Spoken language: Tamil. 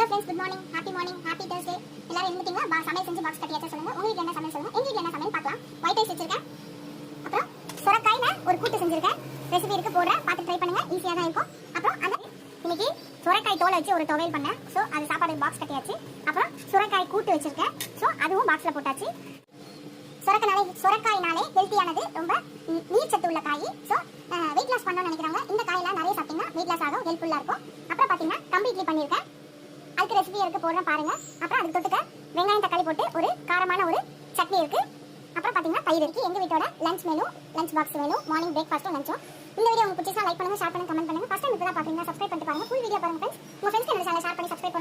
friends good morning happy Thursday எல்லாரும் எழுந்திட்டீங்களா சமையல் செஞ்சு பாக்ஸ் கட்டியாச்சு சொல்லுங்க உங்க வீட்ல என்ன சமையல் சொல்லுங்க எங்க வீட்ல என்ன சமையல் பார்க்கலாம் ஒயிட் ரைஸ் வச்சிருக்கேன் அப்புறம் சுரக்காய்ல ஒரு கூட்டு செஞ்சிருக்கேன் ரெசிபி இருக்கு போடுறேன் பார்த்து ட்ரை பண்ணுங்க ஈஸியா தான் இருக்கும் அப்புறம் அந்த இன்னைக்கு சுரக்காய் தோலை வச்சு ஒரு துவையல் பண்ணேன் சோ அது சாப்பாடு பாக்ஸ் கட்டியாச்சு அப்புறம் சுரக்காய் கூட்டு வச்சிருக்கேன் சோ அதுவும் பாக்ஸ்ல போட்டாச்சு சுரக்காய்னாலே ஹெல்த்தியானது ரொம்ப நீர் சத்து உள்ள காய் சோ வெயிட் லாஸ் பண்ணணும்னு நினைக்கிறவங்க இந்த காயெல்லாம் நிறைய சாப்பிட்டீங்கன்னா வெயிட் லாஸ் ஆகும் ஹெல்ப்ஃபுல்லா இருக்கும் அப்புறம் பாத்தீங்கன்னா கம்பி இட்லி பண்ணிருக்கேன் அதுக்கு ரெசிபி இருக்கு போடுறேன் பாருங்க அப்புறம் அதுக்கு தொட்டுக்க வெங்காயம் தக்காளி போட்டு ஒரு காரமான ஒரு சட்னி இருக்கு அப்புறம் பாத்தீங்கன்னா தயிர் இருக்கு எங்க வீட்டோட lunch menu lunch box menu morning பிரேக்ஃபாஸ்ட்டும் லஞ்சும் இந்த வீடியோ உங்களுக்கு பிடிச்சா லைக் பண்ணுங்க ஷேர் பண்ணுங்க கமெண்ட் பண்ணுங்க ஃபர்ஸ்ட் டைம் இப்பதான் பாக்குறீங்க சப்ஸ்கிரைப் பண்ணிட்டு பாருங்க ஃபுல் வீடியோ பாருங்க फ्रेंड्स உங்க ஃப்ரெண்ட்ஸ்க்கு இந்த சேனலை ஷேர் பண்ணி சப்ஸ்கிரைப்